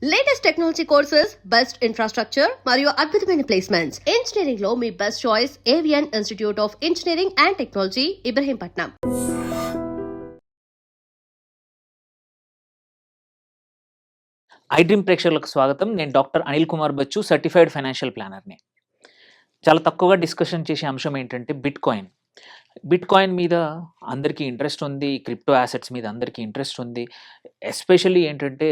Latest technology courses, best infrastructure మరియు అద్భుతమైన placements. Engineering లో మీ best choice Avion institute of engineering and technology, Ibrahimpatnam. I dream ప్రేక్షకులకు స్వాగతం. నేను doctor Anil Kumar Bachchu, certified financial ప్లానర్‌ని. చాలా తక్కువగా డిస్కషన్ చేసే అంశం ఏంటంటే బిట్‌కాయిన్. బిట్‌కాయిన్ మీద అందరికీ ఇంట్రెస్ట్ ఉంది. క్రిప్టో యాసెట్స్ మీద అందరికీ ఇంట్రెస్ట్ ఉంది. ఎస్పెషల్లీ ఏంటంటే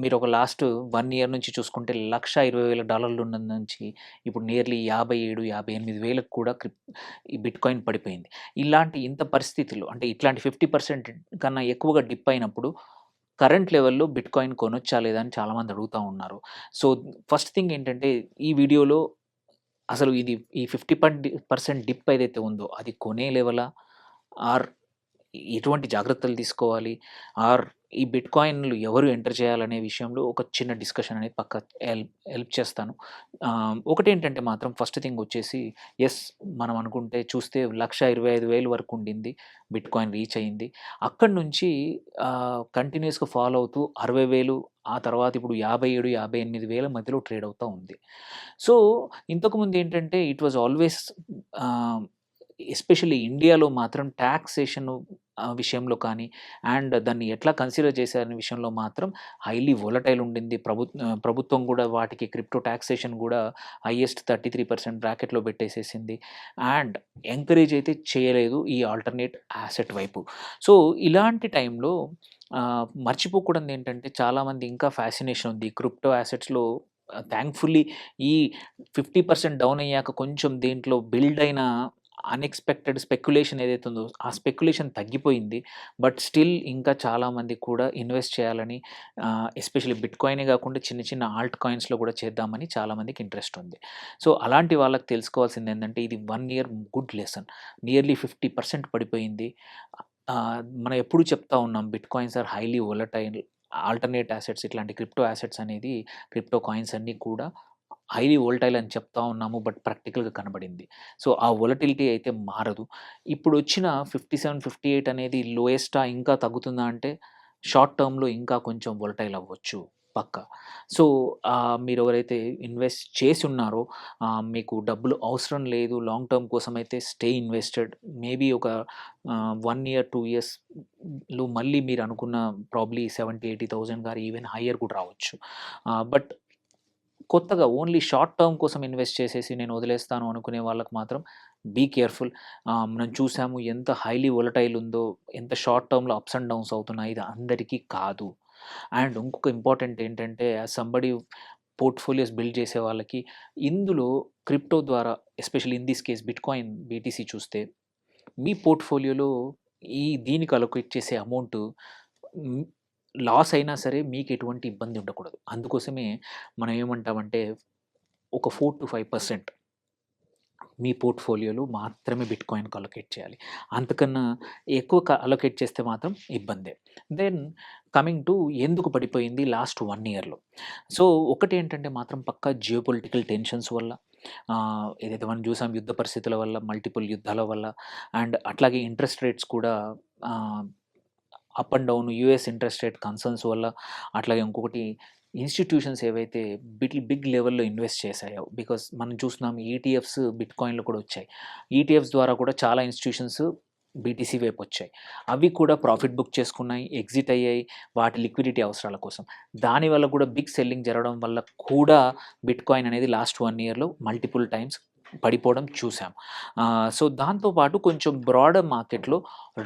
మీరు ఒక లాస్ట్ 1 ఇయర్ నుంచి చూసుకుంటే $1,20,000 ఉన్న నుంచి ఇప్పుడు నియర్లీ 57, 58,000కి కూడా ఈ బిట్‌కాయిన్ పడిపోయింది. ఇంత పరిస్థితుల్లో అంటే ఇట్లాంటి 50% కన్నా ఎక్కువగా డిప్ అయినప్పుడు కరెంట్ లెవెల్‌లో బిట్‌కాయిన్ కొనొచ్చా లేదా అని చాలామంది అడుగుతా ఉన్నారు. సో, ఫస్ట్ థింగ్ ఏంటంటే ఈ వీడియోలో అసలు ఈ 50% డిప్ ఏదైతే ఉందో అది కొనే లెవెలా? ఆర్ ఎటువంటి జాగ్రత్తలు తీసుకోవాలి? ఆర్ ఈ బిట్‌కాయిన్‌లు ఎవరు ఎంటర్ చేయాలనే విషయంలో ఒక చిన్న డిస్కషన్ అనేది పక్కా హెల్ప్ చేస్తాను. ఒకటేంటంటే మాత్రం ఫస్ట్ థింగ్ వచ్చేసి మనం అనుకుంటే చూస్తే 1,25,000 వరకు ఉండింది. బిట్‌కాయిన్ రీచ్ అయింది. అక్కడి నుంచి కంటిన్యూయస్‌గా ఫాలో అవుతూ 60,000 ఆ తర్వాత ఇప్పుడు 57, 58,000 మధ్యలో ట్రేడ్ అవుతా ఉంది. సో, ఇంతకుముందు ఏంటంటే ఇట్ వాస్ ఆల్‌వేస్ ఆహ్, ఎస్పెషల్లీ ఇండియాలో మాత్రం టాక్సేషన్ విషయంలో కానీ, అండ్ దాన్ని ఎట్లా కన్సిడర్ చేశారనే విషయంలో మాత్రం హైలీ వోలటైల్ ఉండింది. ప్రభుత్వం కూడా వాటికి క్రిప్టో టాక్సేషన్ కూడా హైయెస్ట్ 33% బ్రాకెట్‌లో పెట్టేసేసింది. అండ్ ఎంకరేజ్ అయితే చేయలేదు ఈ ఆల్టర్‌నేట్ యాసెట్ వైపు. సో, ఇలాంటి టైంలో మర్చిపోకూడనిదేంటంటే చాలామంది ఇంకా ఫ్యాసినేషన్ ఉంది. క్రిప్టో యాసెట్స్‌లో థాంక్‌ఫుల్లీ ఈ 50% డౌన్ అయ్యాక కొంచెం దీంట్లో బిల్డ్ అయిన అన్‌ఎక్స్‌పెక్టెడ్ స్పెక్యులేషన్ ఏదైతే ఉందో, ఆ స్పెక్యులేషన్ తగ్గిపోయింది. బట్ స్టిల్ ఇంకా చాలామంది కూడా ఇన్వెస్ట్ చేయాలని ఎస్పెషల్లీ బిట్‌కాయినే గాకుండా చిన్న చిన్న ఆల్ట్ కాయిన్స్‌లో కూడా చేద్దామని చాలామందికి ఇంట్రెస్ట్ ఉంది. సో, అలాంటి వాళ్ళకి తెలుసుకోవాల్సిందేంటంటే ఇది 1 ఇయర్ గుడ్ లెసన్. నియర్లీ 50% పడిపోయింది. మనం ఎప్పుడు చెప్తా ఉన్నాం bitcoins are highly volatile. Alternate assets ఇట్లాంటి క్రిప్టో యాసెట్స్ అనేది క్రిప్టో కాయిన్స్ అన్నీ కూడా హైలీ వోలటైల్ అని చెప్తా ఉన్నాము. బట్ ప్రాక్టికల్‌గా కనబడింది. సో, ఆ వోలటిలిటీ అయితే మారదు. ఇప్పుడొచ్చిన 57, 58 అనేది లోయెస్టా ఇంకా తగ్గుతుందా అంటే షార్ట్ టర్మ్‌లో ఇంకా కొంచెం వోలటైల్ అవ్వచ్చు పక్కా. సో, మీరెవరైతే ఇన్వెస్ట్ చేసున్నారో మీకు డబ్బులు అవసరం లేదు లాంగ్ టర్మ్ కోసమైతే స్టే ఇన్వెస్టెడ్. మేబీ ఒక 1 ఇయర్, 2 ఇయర్స్‌లో మళ్ళీ మీరనుకున్న ప్రాబబ్లీ 70,000, 80,000 ఈవెన్ హైయర్ కూడా రావచ్చు. బట్ కొత్తగా ఓన్లీ షార్ట్ టర్మ్ కోసం ఇన్వెస్ట్ చేసేసి నేను వదిలేస్తాను అనుకునే వాళ్ళకి మాత్రం బీ కేర్‌ఫుల్. మనం చూసాము ఎంత హైలీ వోలటైల్ ఉందో, ఎంత షార్ట్ టర్మ్‌లో అప్స్ అండ్ డౌన్స్ అవుతున్నాయి. ఇది అందరికీ కాదు. అండ్ ఇంకొక ఇంపార్టెంట్ ఏంటంటే యాస్ సంబడి పోర్ట్‌ఫోలియోస్ బిల్డ్ చేసే వాళ్ళకి ఇందులో క్రిప్టో ద్వారా especially in this case bitcoin, BTC చూస్తే మీ పోర్ట్‌ఫోలియోలో దీనికి అలొకేట్ చేసే అమౌంటు హ్మ్, లాస్ అయినా సరే మీకెటువంటి ఇబ్బంది ఉండకూడదు. అందుకోసమే మనం ఏమంటామంటే ఒక 4-5% మీ పోర్ట్‌ఫోలియోలో మాత్రమే బిట్‌కాయిన్‌కి అలొకేట్ చేయాలి. అంతకన్నా ఎక్కువ అలొకేట్ చేస్తే మాత్రం ఇబ్బందే. దెన్ కమింగ్ టు ఎందుకు పడిపోయింది లాస్ట్ 1 ఇయర్‌లో. సో, ఒకటేంటంటే మాత్రం పక్కా జియోపొలిటికల్ టెన్షన్స్ వల్ల, ఏదైతే మనం చూసాం యుద్ధ పరిస్థితుల వల్ల, మల్టిపుల్ యుద్ధాల వల్ల, అండ్ అట్లాగే ఇంట్రెస్ట్ రేట్స్ కూడా ఆహ్, up and down US interest rate concerns వల్ల, అట్లాగే ఇంకొకటి ఇన్‌స్టిట్యూషన్స్ ఏవైతే బిగ్ లెవెల్‌లో ఇన్వెస్ట్ చేశాయో, బికాజ్ మనం చూస్తున్నాం ఈటీఎఫ్స్ బిట్‌కాయిన్‌లో కూడా వచ్చాయి. ఈటీఎఫ్స్ ద్వారా కూడా చాలా ఇన్‌స్టిట్యూషన్స్ బీటీసీ వైపొచ్చాయి. అవి కూడా ప్రాఫిట్ బుక్ చేసుకున్నాయి, ఎగ్జిట్ అయ్యాయి వాటి లిక్విడిటీ అవసరాల కోసం. దానివల్ల కూడా బిగ్ సెల్లింగ్ జరగడం వల్ల కూడా బిట్‌కాయిన్ అనేది లాస్ట్ 1 ఇయర్‌లో మల్టిపుల్ టైమ్స్ పడిపోవడం చూసాం. సో, దాంతో పాటు కొంచెం బ్రాడర్ మార్కెట్‌లో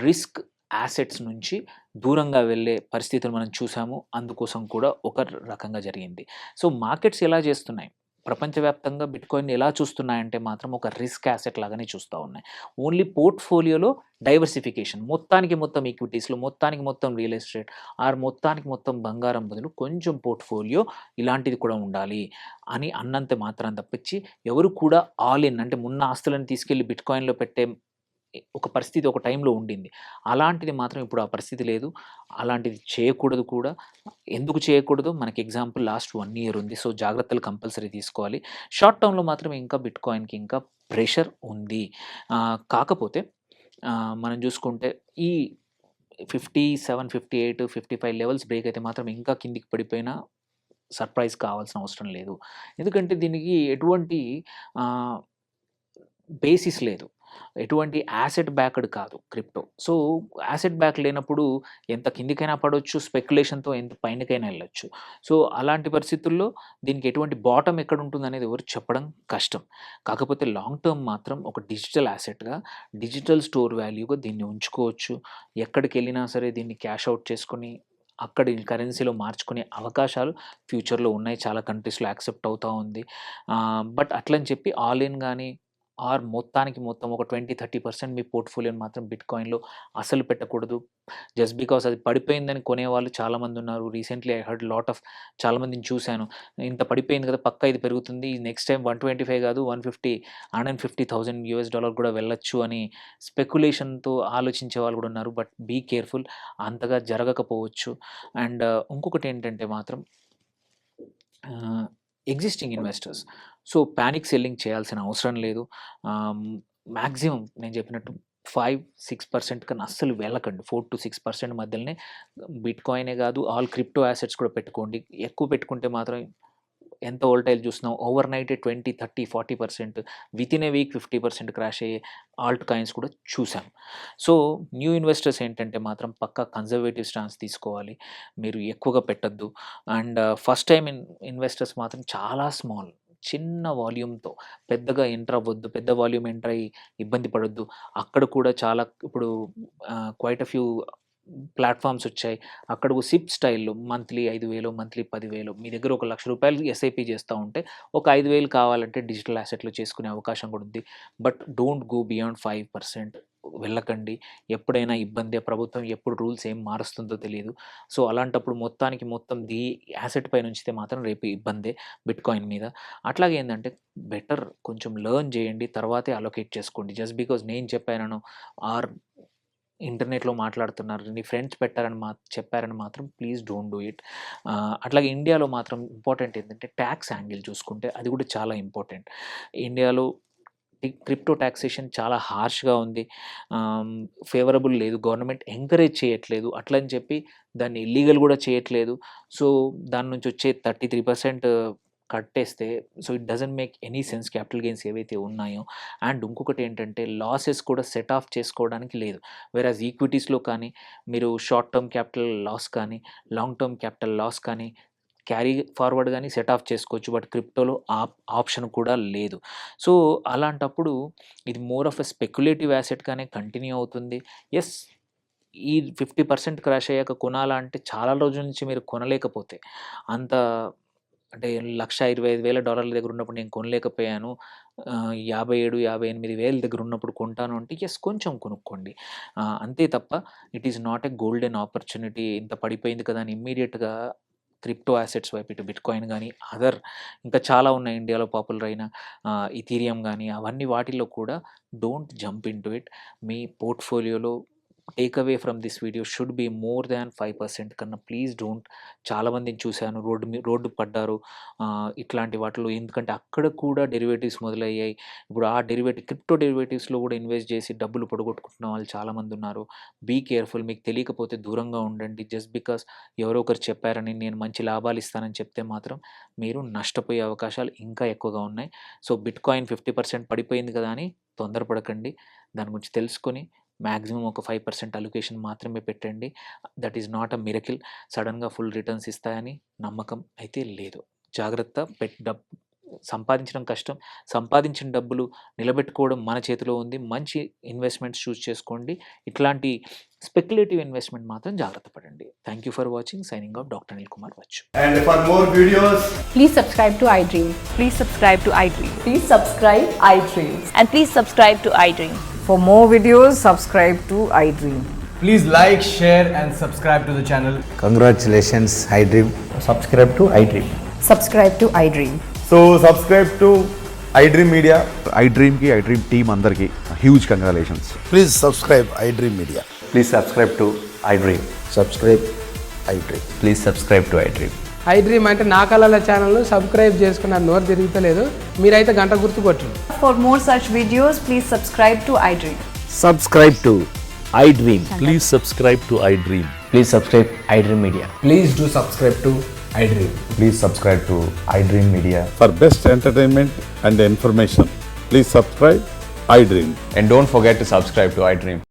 రిస్క్ యాసెట్స్ నుంచి దూరంగా వెళ్ళే పరిస్థితులు మనం చూసాము. అందుకోసం కూడా ఒక రకంగా జరిగింది. సో, మార్కెట్స్ ఎలా చేస్తున్నాయి? ప్రపంచవ్యాప్తంగా బిట్‌కాయిన్‌ని ఎలా చూస్తున్నాయంటే మాత్రం ఒక రిస్క్ యాసెట్ లాగానే చూస్తా ఉన్నాయి. ఓన్లీ పోర్ట్‌ఫోలియోలో డైవర్సిఫికేషన్. మొత్తానికి మొత్తం ఈక్విటీస్‌లో, మొత్తానికి మొత్తం రియల్ ఎస్టేట్ మొత్తానికి మొత్తం బంగారం బదులు కొంచెం పోర్ట్‌ఫోలియో ఇలాంటిది కూడా ఉండాలి అని అన్నంత మాత్రాన తప్పించి ఎవరు కూడా ఆల్ ఇన్ అంటే ఉన్న ఆస్తులను తీసుకెళ్ళి బిట్‌కాయిన్‌లో పెట్టే ఒక పరిస్థితి ఒక టైంలో ఉండింది. అలాంటిది మాత్రం ఇప్పుడు ఆ పరిస్థితి లేదు. అలాంటిది చేయకూడదు కూడా. ఎందుకు చేయకూడదో మనకి ఎగ్జాంపుల్ లాస్ట్ 1 ఇయర్ ఉంది. సో, జాగ్రత్తలు కంపల్సరీ తీసుకోవాలి. షార్ట్ టర్మ్‌లో మాత్రం ఇంకా బిట్‌కాయిన్‌కి ఇంకా ప్రెషర్ ఉంది. కాకపోతే మనం చూసుకుంటే ఈ 57, 58, 55 లెవెల్స్ బ్రేక్ అయితే మాత్రం ఇంకా కిందికి పడిపోయినా సర్ప్రైజ్ కావాల్సిన అవసరం లేదు. ఎందుకంటే దీనికి ఎటువంటి బేసిస్ లేదు. ఎటువంటి యాసెట్ బ్యాక్డ్ కాదు క్రిప్టో. సో, యాసెట్ బ్యాక్ లేనప్పుడు ఎంత కిందికైనా పడొచ్చు, స్పెక్యులేషన్‌తో ఎంత పైనకైనా ఎళ్ళొచ్చు. సో, అలాంటి పరిస్థితుల్లో దీనికి ఎటువంటి బాటమ్ ఎక్కడుంటుందనేది ఎవరు చెప్పడం కష్టం. కాకపోతే లాంగ్ టర్మ్ మాత్రం ఒక డిజిటల్ యాసెట్‌గా, డిజిటల్ స్టోర్ వాల్యూగా దీన్ని ఉంచుకోవచ్చు. ఎక్కడికెళ్ళినా సరే దీన్ని క్యాష్ ఔట్ చేసుకొని, అక్కడి కరెన్సీలో మార్చుకునే అవకాశాలు ఫ్యూచర్‌లో ఉన్నాయి. చాలా కంట్రీస్‌లో యాక్సెప్ట్ అవుతా ఉంది. బట్ అట్లని చెప్పి ఆల్ ఇన్ గాని మొత్తానికి మొత్తం ఒక 20-30% మీ పోర్ట్‌ఫోలియోని మాత్రం బిట్‌కాయిన్‌లో అసలు పెట్టకూడదు. జస్ట్ బికాస్ అది పడిపోయిందని కొనేవాళ్ళు చాలామందున్నారు. Recently I heard lot of చాలామందిని చూశాను. ఇంత పడిపోయింది కదా! పక్కా ఇది పెరుగుతుంది. నెక్స్ట్ టైమ్ 125 కాదు 150,000 యూఎస్ డాలర్ కూడా వెళ్ళొచ్చు అని స్పెక్యులేషన్‌తో ఆలోచించే వాళ్ళు కూడా ఉన్నారు. బట్ బీ కేర్‌ఫుల్, అంతగా జరగకపోవచ్చు. అండ్ ఇంకొకటేంటంటే మాత్రం existing investors. So, panic selling చేయాల్సిన అవసరం లేదు. మాక్సిమం నేను చెప్పినట్టు 5-6% కన్నా అస్సలు వెళ్ళకండి. 4-6% మధ్యలోనే బిట్‌కాయినే కాదు, ఆల్ క్రిప్టో యాసెట్స్ కూడా పెట్టుకోండి. ఎక్కువ పెట్టుకుంటే మాత్రం ఎంత వోల్టైల్ చూస్తున్నాం. ఓవర్ నైటే 20, 30, 40% వితిన్ ఏ వీక్ 50% క్రాష్ అయ్యే ఆల్ట్ కాయిన్స్ కూడా చూసాం. సో, న్యూ ఇన్వెస్టర్స్ ఏంటంటే మాత్రం పక్కా కన్జర్వేటివ్ స్టాన్స్ తీసుకోవాలి. మీరు ఎక్కువగా పెట్టొద్దు. అండ్ ఫస్ట్ టైమ్ ఇన్వెస్టర్స్ మాత్రం చాలా స్మాల్, చిన్న వాల్యూమ్‌తో పెద్దగా ఎంటర్ అవ్వద్దు. పెద్ద వాల్యూమ్ ఎంటర్ అయ్యి ఇబ్బంది పడొద్దు. అక్కడ కూడా చాలా ఇప్పుడు క్వైట్ ఎ ఫ్యూ ప్లాట్‌ఫార్మ్స్ వచ్చాయి. అక్కడ సిప్ స్టైల్‌లో మంత్లీ 5,000, మంత్లీ 10,000 మీ దగ్గర ఒక రూ. 1,00,000 ఎస్ఐపి చేస్తా ఉంటే ఒక 5,000 కావాలంటే డిజిటల్ యాసెట్‌లో చేసుకునే అవకాశం కూడా ఉంది. బట్ డోంట్ గో బియాండ్ 5% వెళ్ళకండి. ఎప్పుడైనా ఇబ్బందే. ప్రభుత్వం ఎప్పుడు రూల్స్ ఏం మారుస్తుందో తెలీదు. సో, అలాంటప్పుడు మొత్తానికి మొత్తం యాసెట్ పైన ఉంచితే మాత్రం రేపు ఇబ్బందే బిట్‌కాయిన్ మీద. అట్లాగే ఏందంటే బెటర్ కొంచెం లెర్న్ చేయండి. తర్వాతే అలొకేట్ చేసుకోండి. జస్ట్ బికాజ్ నేను చెప్పాననో ఆర్ ఇంటర్నెట్‌లో మాట్లాడుతున్నారు, నీ ఫ్రెండ్స్ పెట్టారని చెప్పారని మాత్రం ప్లీజ్ డోంట్ డూ ఇట్. అట్లాగే ఇండియాలో మాత్రం ఇంపార్టెంట్ ఏంటంటే టాక్స్ యాంగిల్ చూసుకుంటే అది కూడా చాలా ఇంపార్టెంట్. ఇండియాలో క్రిప్టో టాక్సేషన్ చాలా హార్ష్‌గా ఉంది. ఫేవరబుల్ లేదు. గవర్నమెంట్ ఎంకరేజ్ చేయట్లేదు. అట్లని చెప్పి దాన్ని ఇల్లీగల్ కూడా చేయట్లేదు. సో, దాని నుంచి వచ్చే 33% కట్టేస్తే so, it doesn't make any sense capital gains ఏవైతే ఉన్నాయో. అండ్ ఇంకొకటి ఏంటంటే లాసెస్ కూడా సెట్ ఆఫ్ చేసుకోవడానికి లేదు. వేరాజ్ ఈక్విటీస్‌లో కానీ మీరు షార్ట్ టర్మ్ క్యాపిటల్ లాస్ కానీ, లాంగ్ టర్మ్ క్యాపిటల్ లాస్ కానీ క్యారీ ఫార్వర్డ్ గానీ సెట్ ఆఫ్ చేసుకోవచ్చు. బట్ క్రిప్టోలో ఆప్షన్ కూడా లేదు. సో, అలాంటప్పుడు ఇది మోర్ ఆఫ్ ఎ స్పెక్యులేటివ్ యాసెట్‌గానే కంటిన్యూ అవుతుంది. యెస్, ఈ 50% క్రాష్ అయ్యాక కొనాలా అంటే చాలా రోజుల నుంచి మీరు కొనలేకపోతే అంత అంటే $1,25,000 దగ్గర ఉన్నప్పుడు నేను కొనలేకపోయాను. 57, 58,000 దగ్గర ఉన్నప్పుడు కొంటాను అంటే యెస్, కొంచెం కొనుక్కోండి. అంతే తప్ప it is not a golden opportunity. ఇంత పడిపోయింది కదా అని ఇమ్మీడియేట్‌గా క్రిప్టో యాసెట్స్ వైపు ఇటు బిట్‌కాయిన్ గానీ, ఇంకా చాలా ఉన్నాయి ఇండియాలో పాపులర్ అయిన ఇథీరియం గానీ, అవన్నీ వాటిల్లో కూడా డోంట్ జంప్ ఇంటు ఇట్. మీ పోర్ట్‌ఫోలియోలో take away from this video should be more than 5% కన్నా ప్లీజ్ డోంట్. చాలామందిని చూశాను రోడ్డు పడ్డారు ఇట్లాంటి వాటిలో. ఎందుకంటే అక్కడ కూడా డెరివేటివ్స్ మొదలయ్యాయి. ఇప్పుడు ఆ క్రిప్టో డెరివేటివ్స్‌లో కూడా ఇన్వెస్ట్ చేసి డబ్బులు పొడగొట్టుకుంటున్న వాళ్ళు చాలామంది ఉన్నారు. Be careful. మీకు తెలియకపోతే దూరంగా ఉండండి. జస్ట్ బికాస్ ఎవరో ఒకరు చెప్పారని నేను మంచి లాభాలు ఇస్తానని చెప్తే మాత్రం మీరు నష్టపోయే అవకాశాలు ఇంకా ఎక్కువగా ఉన్నాయి. సో, బిట్‌కాయిన్ 50% పడిపోయింది కదా అని తొందరపడకండి. దాని గురించి తెలుసుకొని మాక్సిమం ఒక 5% అలొకేషన్ మాత్రమే పెట్టండి. That is not a miracle. సడెన్‌గా ఫుల్ రిటర్న్స్ ఇస్తాయని నమ్మకం అయితే లేదు. జాగ్రత్త. సంపాదించడం కష్టం. సంపాదించిన డబ్బులు నిలబెట్టుకోవడం మన చేతిలో ఉంది. మంచి ఇన్వెస్ట్‌మెంట్స్ చూస్ చేసుకోండి. ఇట్లాంటి స్పెక్యులేటివ్ ఇన్వెస్ట్‌మెంట్ మాత్రం జాగ్రత్త పడండి. Thank you for watching. Signing off doctor Anil Kumar వచ్చు. And for more videos, Please subscribe to iDream. Please subscribe to iDream. Please subscribe iDream. And please subscribe to iDream. For more videos, subscribe to iDream. please like, share and subscribe to the channel. Congratulations, iDream. Subscribe to iDream. Subscribe to iDream. So subscribe to iDream Media. iDream team అందరికి huge congratulations. Please subscribe iDream Media. Please subscribe to iDream. Subscribe iDream. Please subscribe to iDream. iDream అంటే నా కళల ఛానల్ను subscribe చేసుకున్న నోరు తిరుగుతలేదు. మీరైతే గంట గుర్తు కొట్టండి. For more such videos, please subscribe to iDream. Subscribe to iDream. Please subscribe to iDream. Please subscribe iDream Media. Please do subscribe to iDream. Please subscribe to iDream Media. For best entertainment and information, please subscribe iDream. And don't forget to subscribe to iDream.